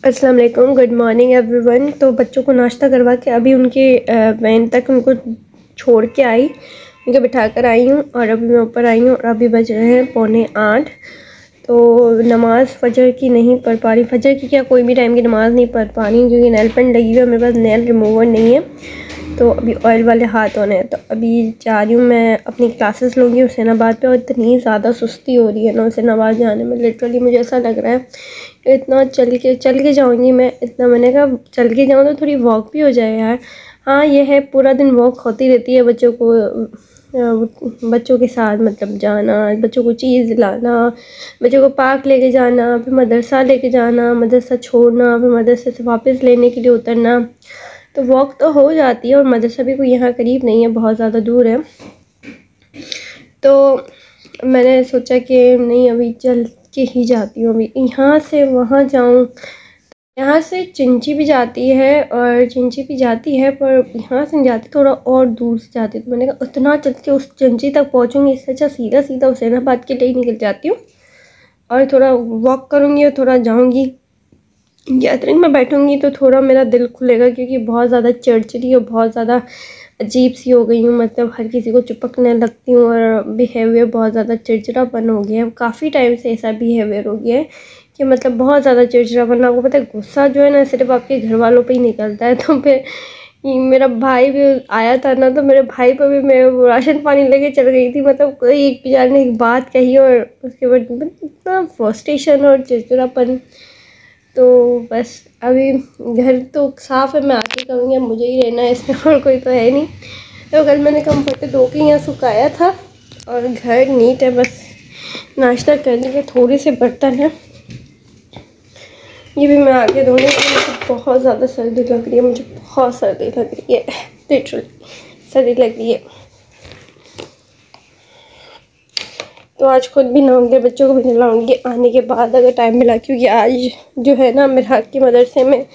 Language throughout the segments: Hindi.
अस्सलाम वालेकुम, गुड मॉर्निंग एवरीवन। तो बच्चों को नाश्ता करवा के अभी उनके वैन तक उनको छोड़ के आई, उनको बिठा कर आई हूँ और अभी मैं ऊपर आई हूँ और अभी बज रहे हैं 7:45। तो नमाज़ फ़जर की नहीं पढ़ पा रही, फ़जर की क्या कोई भी टाइम की नमाज़ नहीं पढ़ पा रही क्योंकि नेल पेंट लगी हुई है, मेरे पास नेल रिमूवर नहीं है। तो अभी ऑयल वाले हाथ होने हैं। तो अभी जा रही हूँ मैं अपनी क्लासेस लूँगी हुसैनाबाद पे और इतनी ज़्यादा सुस्ती हो रही है ना हुसैनाबाद जाने में। लिटरली मुझे ऐसा लग रहा है इतना चल के जाऊँगी मैं, इतना मैंने कहा चल के जाऊँ तो थोड़ी वॉक भी हो जाए यार। हाँ ये है, पूरा दिन वॉक होती रहती है बच्चों के साथ, मतलब जाना, बच्चों को चीज़ दिलाना, बच्चों को पार्क लेके जाना, फिर मदरसा लेके जाना, मदरसा छोड़ना, फिर मदरसे से वापस लेने के लिए उतरना। तो वॉक तो हो जाती है और मदरसा भी कोई यहाँ करीब नहीं है, बहुत ज़्यादा दूर है। तो मैंने सोचा कि नहीं अभी चल के ही जाती हूँ, अभी यहाँ से वहाँ जाऊँ। यहाँ से चिंची भी जाती है और चिंची भी जाती है, पर यहाँ से नहीं जाती, थोड़ा और दूर से जाती है। तो मैंने कहा उतना चल के उस चिंची तक पहुँचूँगी, इससे अच्छा सीधा सीधा हुसैनाबाद के लिए ही निकल जाती हूँ और थोड़ा वॉक करूँगी और थोड़ा जाऊँगी। गैदरिंग में बैठूँगी तो थोड़ा मेरा दिल खुलेगा क्योंकि बहुत ज़्यादा चिड़चिड़ी और बहुत ज़्यादा अजीब सी हो गई हूँ, मतलब हर किसी को चिपकने लगती हूँ और बिहेवियर बहुत ज़्यादा चिड़चिड़ापन हो गया है। काफ़ी टाइम से ऐसा बिहेवियर हो गया है कि मतलब बहुत ज़्यादा चिड़चिड़ापन। आपको पता है गुस्सा जो है ना सिर्फ आपके घर वालों पे ही निकलता है। तो फिर मेरा भाई भी आया था ना, तो मेरे भाई पर भी मैं राशन पानी लेके चल गई थी, मतलब कोई एक बेचारे ने एक बात कही और उसके बाद इतना फ्रस्ट्रेशन और चिड़चिड़ापन। तो बस अभी घर तो साफ़ है, मैं आके कहूँगी मुझे ही रहना है इसमें और कोई तो है नहीं। तो कल मैंने कंफर्ट धो के यहाँ सुखाया था और घर नीट है, बस नाश्ता करने के थोड़े से बर्तन हैं, ये भी मैं आगे धोने के लिए। मुझे बहुत ज़्यादा सर्दी लग रही है, मुझे बहुत सर्दी लग रही है, लिटरली सर्दी लग रही है। तो आज खुद भी नहाऊंगी, बच्चों को भी नहलाऊंगी आने के बाद अगर टाइम मिला, क्योंकि आज जो है ना मेरे हाथ की मदरसे में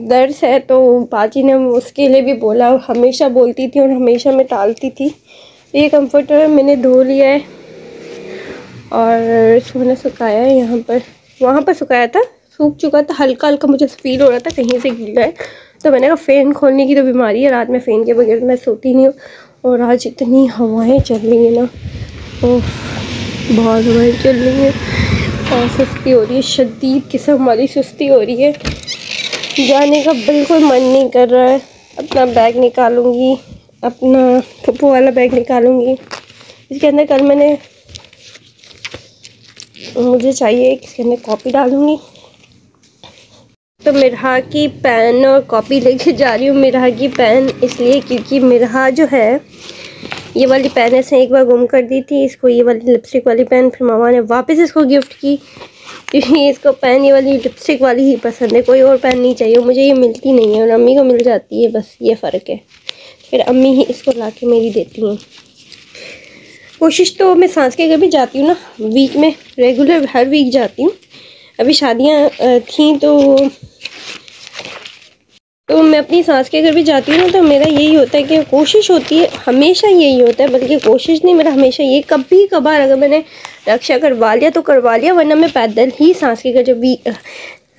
दर्द है। तो बाजी ने उसके लिए भी बोला, हमेशा बोलती थी और हमेशा मैं टालती थी। ये कंफर्टर मैंने धो लिया है और इसको मैंने सुखाया है, यहाँ पर वहाँ पर सुखाया था, सूख चुका था, हल्का हल्का मुझे फील हो रहा था कहीं से गीला है। तो मैंने कहा फ़ैन खोलने की तो बीमारी है, रात में फ़ैन के बगैर मैं सोती नहीं हूँ। और आज इतनी हवाएं चल रही है ना, ओह बहुत हवाएं चल रही हैं और सुस्ती हो रही है, शदीद किस्म वाली सुस्ती हो रही है। जाने का बिल्कुल मन नहीं कर रहा है। अपना बैग निकालूंगी, अपना पप्पू वाला बैग निकालूंगी, इसके अंदर कल मैंने मुझे चाहिए कि इसके अंदर कॉपी डालूंगी। तो मिरहा की पेन और कॉपी लेके जा रही हूँ। मिरहा की पेन इसलिए क्योंकि मिरहा जो है ये वाली पेन ऐसे एक बार गुम कर दी थी इसको, ये वाली लिपस्टिक वाली पेन, फिर मामा ने वापस इसको गिफ्ट की क्योंकि इसको पेन ये वाली लिपस्टिक वाली ही पसंद है, कोई और पेन नहीं चाहिए। मुझे ये मिलती नहीं है और अम्मी को मिल जाती है, बस ये फ़र्क है। फिर अम्मी ही इसको ला के मेरी देती हैं। कोशिश तो मैं सांस के घर भी जाती हूँ ना, वीक में रेगुलर हर वीक जाती हूँ। अभी शादियाँ थी तो मैं अपनी सास के घर भी जाती हूँ ना, तो मेरा यही होता है कि कोशिश होती है, हमेशा यही होता है, बल्कि कोशिश नहीं, मेरा हमेशा ये कभी कभार अगर मैंने रक्षा करवा लिया तो करवा लिया, वरना मैं पैदल ही सास के घर जब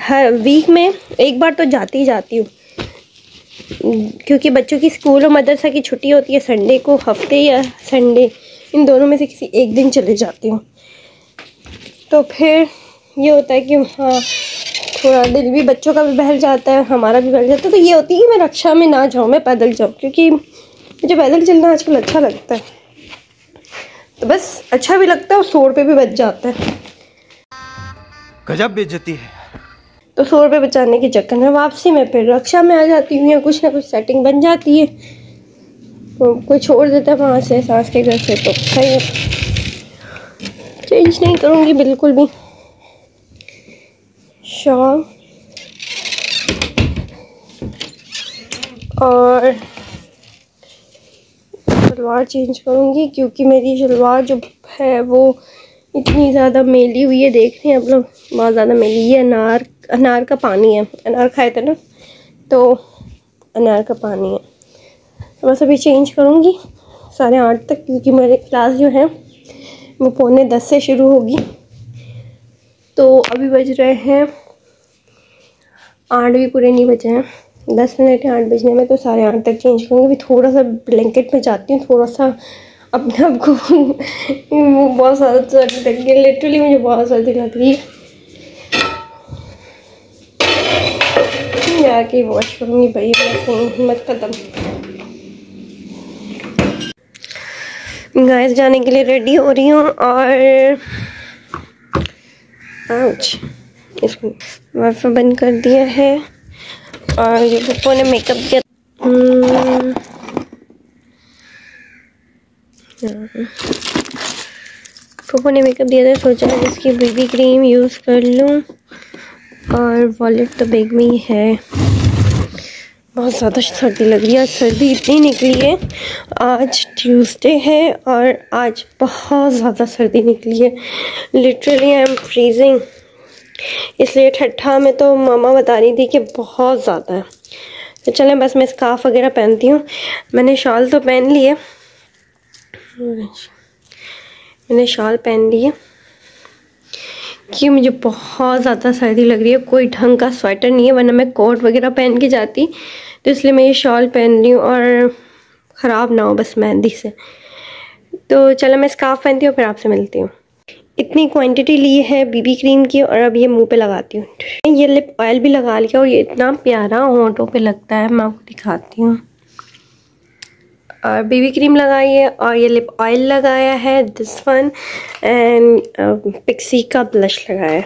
हर वीक में एक बार तो जाती ही जाती हूँ। क्योंकि बच्चों की स्कूल और मदरसा की छुट्टी होती है संडे को, हफ्ते या संडे इन दोनों में से किसी एक दिन चले जाती हूँ। तो फिर ये होता है कि हाँ थोड़ा दिल भी बच्चों का भी बहल जाता है, हमारा भी बहल जाता है। तो ये होती है कि मैं रक्षा में ना जाऊँ, मैं पैदल जाऊँ, क्योंकि मुझे पैदल चलना आजकल अच्छा लगता है। तो बस अच्छा भी लगता है और 100 रुपये भी बच जाता है। गजब बेइज्जती है। तो 100 रुपये बचाने के चक्कर में वापसी में फिर रक्षा में आ जाती हूँ या कुछ ना कुछ सेटिंग बन जाती है। तो कोई छोड़ देता है वहाँ से सास के घर से, तो सही है, चेंज नहीं करूँगी बिल्कुल भी। शॉल और शलवार चेंज करूँगी क्योंकि मेरी शलवार जो है वो इतनी ज़्यादा मेली हुई है, देख रहे हैं आप लोग, बहुत ज़्यादा मेली। ये अनार का पानी है, अनार खाए थे ना, तो अनार का पानी है। तो बस अभी चेंज करूँगी 8:30 तक, क्योंकि मेरी क्लास जो है वो 9:45 से शुरू होगी। तो अभी बज रहे हैं 8 भी पूरे नहीं बचे हैं, 10 मिनट है 8 बजने में, तो 8:30 तक चेंज करूँगी। अभी थोड़ा सा ब्लैंकेट में जाती हूँ, थोड़ा सा अपने आप को वो बहुत ज़्यादा सर्दी लग रही है, लिटरली मुझे बहुत सर्दी लग रही है। जाके वॉश करूँगी भाई, मैं हिम्मत खत्म। गाइस जाने के लिए रेडी हो रही हूँ और इसको वाईफाई बंद कर दिया है और ये पप्पू ने मेकअप किया। पप्पू ने मेकअप दिया था, सोचा इसकी बीबी क्रीम यूज़ कर लूँ और वॉलेट तो बैग में ही है। बहुत ज़्यादा सर्दी लग रही है, सर्दी इतनी निकली है। आज ट्यूसडे है और आज बहुत ज़्यादा सर्दी निकली है, लिटरली आई एम फ्रीजिंग। इसलिए ठट्ठा में तो मामा बता रही थी कि बहुत ज़्यादा है। तो चलें बस मैं स्कार्फ वगैरह पहनती हूँ। मैंने शॉल तो पहन ली है, कि मुझे बहुत ज़्यादा सर्दी लग रही है। कोई ढंग का स्वेटर नहीं है, वरना मैं कोट वगैरह पहन के जाती, तो इसलिए मैं ये शॉल पहन रही हूँ और ख़राब ना हो बस मेहंदी से। तो चलो मैं स्कार्फ पहनती हूँ, फिर आपसे मिलती हूँ। इतनी क्वांटिटी ली है बीबी क्रीम की और अब ये मुंह पे लगाती हूँ। ये लिप ऑयल भी लगा लिया और ये इतना प्यारा होंठों पे लगता है, मैं आपको दिखाती हूँ। और बीबी क्रीम लगाई है और ये लिप ऑयल लगाया है, दिस वन, एंड पिक्सी का ब्लश लगाया है।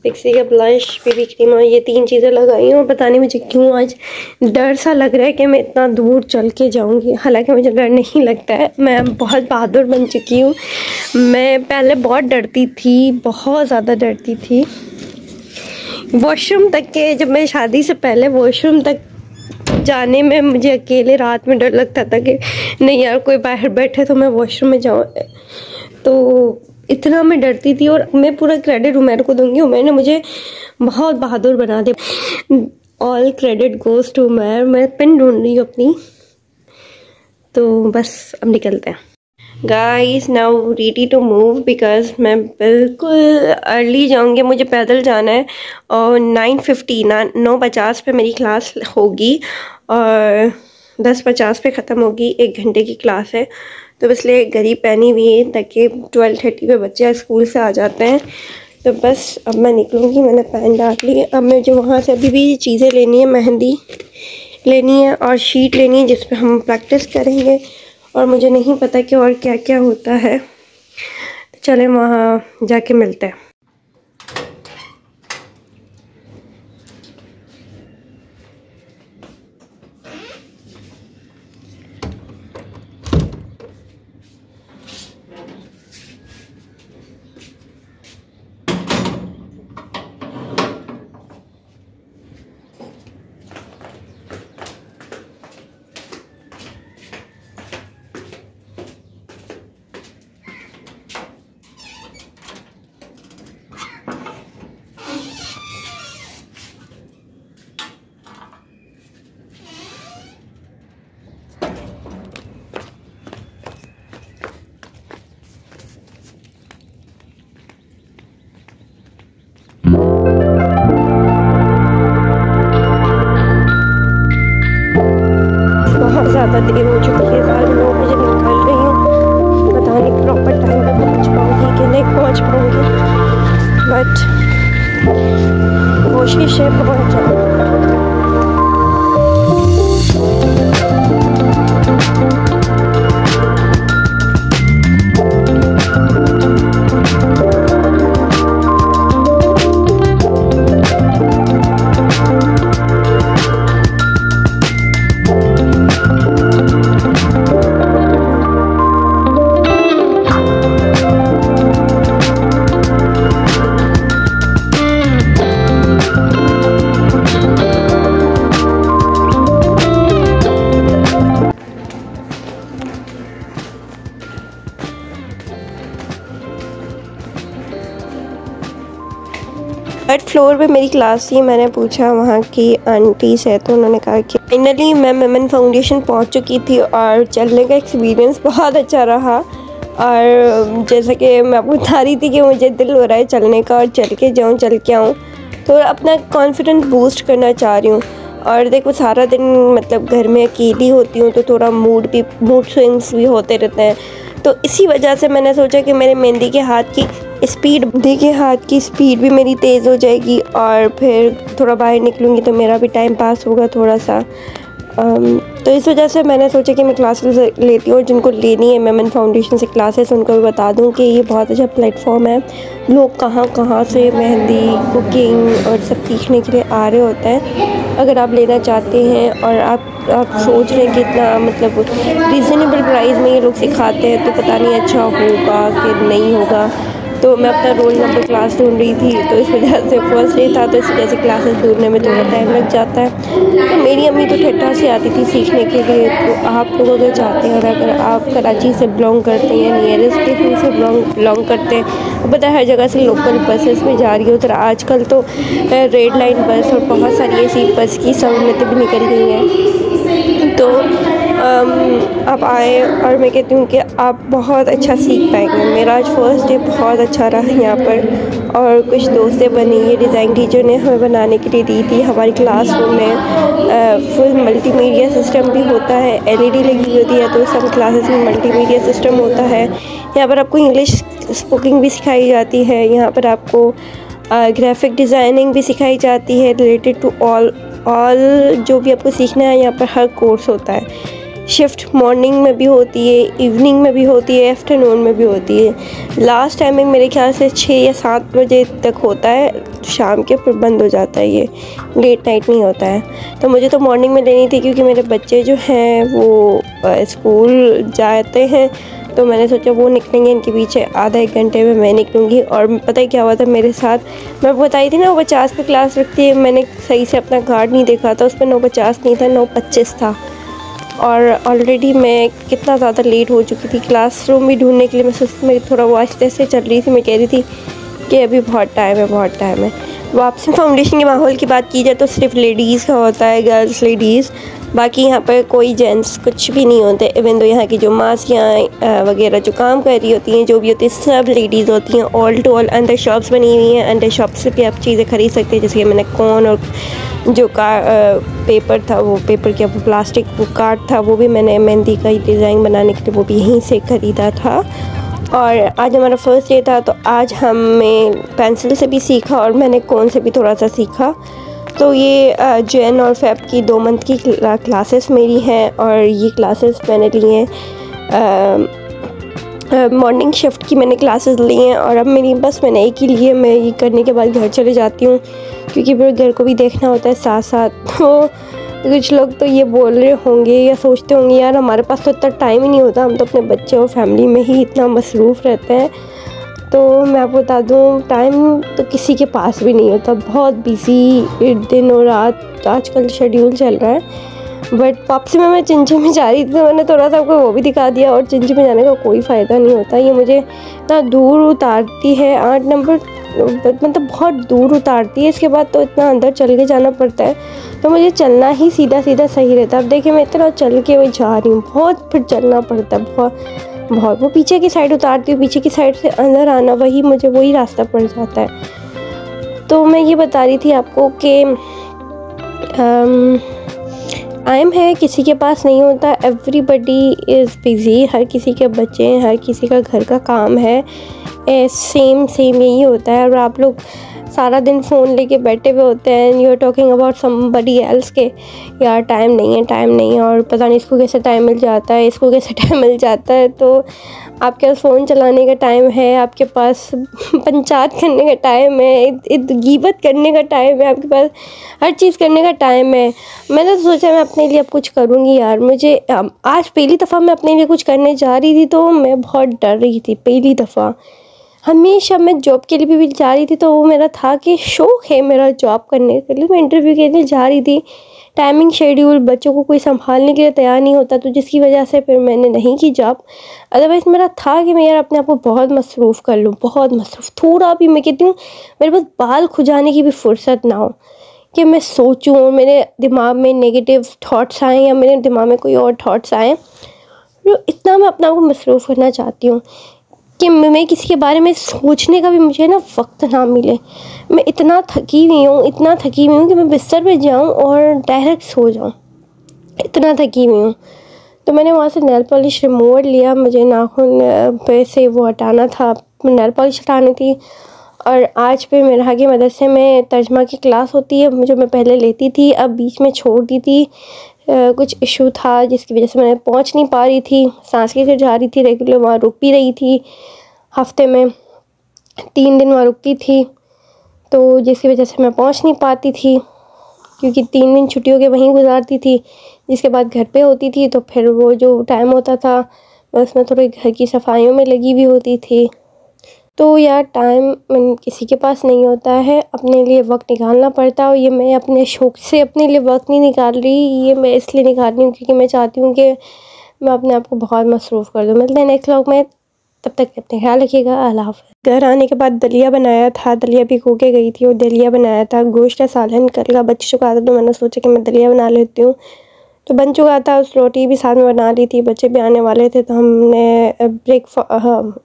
पिक्सी का ब्लश, बीबी क्रीम और ये 3 चीज़ें लगाई हूँ। पता नहीं मुझे क्यों आज डर सा लग रहा है कि मैं इतना दूर चल के जाऊँगी, हालांकि मुझे डर नहीं लगता है। मैं बहुत बहादुर बन चुकी हूँ। मैं पहले बहुत डरती थी, बहुत ज़्यादा डरती थी। वॉशरूम तक के, जब मैं शादी से पहले वॉशरूम तक जाने में मुझे अकेले रात में डर लगता था कि नहीं यार कोई बाहर बैठे तो मैं वॉशरूम में जाऊँ, तो इतना मैं डरती थी। और मैं पूरा क्रेडिट उमेर को दूंगी, उमेर ने मुझे बहुत बहादुर बना दिया। ऑल क्रेडिट गोज टू उमेर। मैं पिन ढूंढ रही हूँ अपनी, तो बस अब निकलते हैं। Guys now ready to move because मैं बिल्कुल अर्ली जाऊंगी, मुझे पैदल जाना है और 9:50 पे मेरी क्लास होगी और 10:50 पे ख़त्म होगी। 1 घंटे की क्लास है, तो इसलिए घड़ी पहनी हुई है ताकि 12:30 पे बच्चे स्कूल से आ जाते हैं। तो बस अब मैं निकलूँगी, मैंने पहन डाल ली। अब मैं जो वहाँ से अभी भी चीज़ें लेनी है, मेहंदी लेनी है और शीट लेनी है जिस पे हम प्रैक्टिस करेंगे, और मुझे नहीं पता कि और क्या क्या होता है। तो चलें वहाँ जाके मिलते हैं। ज़्यादा देर हो चुकी है, 9:30 बजे निकल रही हूँ। पता नहीं प्रॉपर टाइम पे पहुँच पाऊँगी कि नहीं पहुँच पाऊँगी, बट कोशिश है पहुँच जाऊँ। थर्ड फ्लोर पे मेरी क्लास थी। मैंने पूछा वहाँ की आंटी से, तो उन्होंने कहा कि फाइनली मैं मेमन फाउंडेशन पहुँच चुकी थी और चलने का एक्सपीरियंस बहुत अच्छा रहा। और जैसा कि मैं आपको बता रही थी कि मुझे दिल हो रहा है चलने का और चल के आऊँ, तो अपना कॉन्फिडेंस बूस्ट करना चाह रही हूँ। और देखो सारा दिन मतलब घर में अकेली होती हूँ तो थोड़ा मूड स्विंग्स भी होते रहते हैं, तो इसी वजह से मैंने सोचा कि मेरे मेहंदी के हाथ की स्पीड भी मेरी तेज़ हो जाएगी और फिर थोड़ा बाहर निकलूँगी तो मेरा भी टाइम पास होगा थोड़ा सा। तो इस वजह से मैंने सोचा कि मैं क्लासेस लेती हूँ, जिनको लेनी है मेमन फाउंडेशन से क्लासेस उनको भी बता दूँ कि ये बहुत अच्छा प्लेटफॉर्म है। लोग कहाँ कहाँ से मेहंदी, कुकिंग और सब सीखने के लिए आ रहे होते हैं। अगर आप लेना चाहते हैं और आप सोच रहे हैं कि इतना मतलब रीज़नेबल प्राइस में ये लोग सिखाते हैं तो पता नहीं अच्छा होगा कि नहीं होगा, तो मैं अपना रोल नंबर क्लास ढूंढ रही थी, तो इस वजह से फर्स्ट डे था तो इस वजह से क्लासेस ढूंढने में थोड़ा टाइम लग जाता है। तो मेरी अम्मी तो ठट्ठा से आती थी सीखने के लिए, तो आप लोग अगर चाहते हैं और अगर आप कराची से बिलोंग करते हैं या नियरेस्ट स्टेशन से बिलोंग करते हैं, तो पता है हर जगह से लोकल बसेस में जा रही हो, तो आजकल तो रेड लाइन बस और बहुत सारी ऐसी बस की सहूलतें भी निकल गई हैं। तो आप आए और मैं कहती हूँ कि आप बहुत अच्छा सीख पाएंगे। मेरा आज फर्स्ट डे बहुत अच्छा रहा यहाँ पर और कुछ दोस्तें बनी। ये डिज़ाइन टीचर ने हमें बनाने के लिए दी थी। हमारी क्लासरूम में फुल मल्टीमीडिया सिस्टम भी होता है, LED लगी होती है, तो सब क्लासेस में मल्टीमीडिया सिस्टम होता है। यहाँ पर आपको इंग्लिश स्पीकिंग भी सिखाई जाती है, यहाँ पर आपको ग्राफिक डिज़ाइनिंग भी सिखाई जाती है रिलेटेड टू ऑल जो भी आपको सीखना है यहाँ पर हर कोर्स होता है। शिफ्ट मॉर्निंग में भी होती है, इवनिंग में भी होती है, आफ्टरनून में भी होती है। लास्ट टाइमिंग मेरे ख्याल से 6 या 7 बजे तक होता है शाम के, फिर बंद हो जाता है, ये लेट नाइट नहीं होता है। तो मुझे तो मॉर्निंग में लेनी थी क्योंकि मेरे बच्चे जो हैं वो स्कूल जाते हैं, तो मैंने सोचा वो निकलेंगे, इनके पीछे आधा 1 घंटे में मैं निकलूँगी। और पता है क्या हुआ था मेरे साथ, मैं बताई थी ना 9:50 पे क्लास रखती है, मैंने सही से अपना कार्ड नहीं देखा था, उस पर 9:50 नहीं था, 9:25 था। और ऑलरेडी मैं कितना ज़्यादा लेट हो चुकी थी। क्लासरूम भी ढूंढने के लिए मैं थोड़ा वो आहिस्ते से चल रही थी। मैं कह रही थी कि अभी बहुत टाइम है। वापसी फाउंडेशन के माहौल की बात की जाए तो सिर्फ लेडीज़ का होता है, गर्ल्स लेडीज़, बाकी यहाँ पर कोई जेंट्स कुछ भी नहीं होते। इवन तो यहाँ की जो मासियाँ वगैरह जो काम कर रही होती हैं, जो भी होती है, सब लेडीज़ होती हैं। ऑल टू ऑल अंदर शॉप्स बनी हुई हैं, अंदर शॉप से भी आप चीज़ें ख़रीद सकते हैं। जैसे कि मैंने कॉर्न और जो पेपर था, वो पेपर क्या प्लास्टिक वो कार्ड था, वो भी मैंने मेहंदी का ही डिज़ाइन बनाने के लिए वो भी यहीं से ख़रीदा था। और आज हमारा फर्स्ट डे था, तो आज हमें पेंसिल से भी सीखा और मैंने कॉर्न से भी थोड़ा सा सीखा। तो ये जैन और फेब की 2 मंथ की क्लासेस मेरी हैं और ये क्लासेस मैंने ली हैं। मॉर्निंग शिफ्ट की मैंने क्लासेस ली हैं और अब मेरी बस मैंने एक ही ली है। मैं ये करने के बाद घर चले जाती हूँ क्योंकि फिर घर को भी देखना होता है साथ साथ। तो कुछ लोग तो ये बोल रहे होंगे या सोचते होंगे यार हमारे पास तो इतना टाइम ही नहीं होता, हम तो अपने बच्चे और फैमिली में ही इतना मसरूफ़ रहते हैं। तो मैं आपको बता दूँ टाइम तो किसी के पास भी नहीं होता, बहुत बिज़ी दिन और रात आजकल शेड्यूल चल रहा है। बट वापसी में मैं चिंची में जा रही थी तो मैंने थोड़ा सा आपको वो भी दिखा दिया। और चिंची में जाने का कोई फ़ायदा नहीं होता, ये मुझे इतना दूर उतारती है, 8 नंबर मतलब बहुत दूर उतारती है। इसके बाद तो इतना अंदर चल के जाना पड़ता है, तो मुझे चलना ही सीधा सही रहता है। अब देखिए मैं इतना चल के वही जा रही हूँ, बहुत फिर चलना पड़ता है, बहुत। वो पीछे की साइड उतारती हूँ, पीछे की साइड से अंदर आना वही रास्ता पड़ जाता है। तो मैं ये बता रही थी आपको कि टाइम है किसी के पास नहीं होता, एवरीबडी इज़ बिज़ी, हर किसी के बच्चे हैं, हर किसी का घर का काम है, सेम यही होता है। और आप लोग सारा दिन फ़ोन लेके बैठे हुए होते हैं, you are talking about somebody else के यार टाइम नहीं है और पता नहीं इसको कैसे टाइम मिल जाता है, तो आपके पास फ़ोन चलाने का टाइम है, आपके पास पंचायत करने का टाइम है, गीबत करने का टाइम है, आपके पास हर चीज़ करने का टाइम है। मैंने तो सोचा मैं अपने लिए अब कुछ करूँगी यार। मुझे आज पहली दफ़ा मैं अपने लिए कुछ करने जा रही थी तो मैं बहुत डर रही थी। पहली दफ़ा हमेशा मैं जॉब के लिए भी जा रही थी, तो वो मेरा था कि शौक़ है मेरा जॉब करने के लिए। मैं इंटरव्यू के लिए जा रही थी, टाइमिंग शेड्यूल, बच्चों को कोई संभालने के लिए तैयार नहीं होता, तो जिसकी वजह से फिर मैंने नहीं की जॉब। अदरवाइज़ मेरा था कि मैं यार अपने आप को बहुत मसरूफ़ कर लूँ, बहुत मसरूफ़, थोड़ा भी मैं कहती हूँ मेरे पास बाल खुजाने की भी फुर्सत ना हो कि मैं सोचूँ, मेरे दिमाग में नेगेटिव थॉट्स आएँ या मेरे दिमाग में कोई और थॉट्स आएँ। इतना मैं अपना को मसरूफ़ करना चाहती हूँ कि मैं किसी के बारे में सोचने का भी मुझे ना वक्त ना मिले। मैं इतना थकी हुई हूँ कि मैं बिस्तर पे जाऊँ और डायरेक्ट सो जाऊँ, इतना थकी हुई हूँ। तो मैंने वहाँ से नेल पॉलिश रिमूवर लिया, मुझे नाखून पे से वो हटाना था, नेल पॉलिश हटानी थी। और आज फिर मेरा के मदरसे में तर्जमा की क्लास होती है, जो मैं पहले लेती थी, अब बीच में छोड़ दी थी। कुछ इशू था जिसकी वजह से मैं पहुँच नहीं पा रही थी, सांस लेकर जा रही थी, रेगुलर वहाँ रुक भी रही थी, हफ्ते में 3 दिन वहाँ रुकती थी, तो जिसकी वजह से मैं पहुँच नहीं पाती थी, क्योंकि 3 दिन छुट्टियों के वहीं गुजारती थी, जिसके बाद घर पे होती थी। तो फिर वो जो टाइम होता था मैं उसमें थोड़ी घर की सफाइयों में लगी हुई होती थी। तो यार टाइम किसी के पास नहीं होता है, अपने लिए वक्त निकालना पड़ता है। और ये मैं अपने शौक़ से अपने लिए वक्त नहीं निकाल रही, ये मैं इसलिए निकाल रही हूँ क्योंकि मैं चाहती हूँ कि मैं अपने आप को बहुत मसरूफ़ कर दूँ। मिलते हैं नेक्स्ट व्लॉग में, तब तक अपने ख्याल रखिएगा। अल्लाह हाफ़िज़। घर आने के बाद दलिया बनाया था, दलिया भिगो के गई थी और दलिया बनाया था। गोश्त का सालन कल का बच चुका था, तो मैंने सोचा कि मैं दलिया बना लेती हूँ, तो बन चुका था। उस रोटी भी साथ में बना ली थी, बच्चे भी आने वाले थे, तो हमने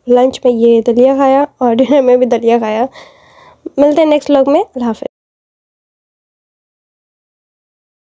लंच में ये दलिया खाया और डिनर में भी दलिया खाया। मिलते हैं नेक्स्ट व्लॉग में। अल्लाह हाफ़िज़।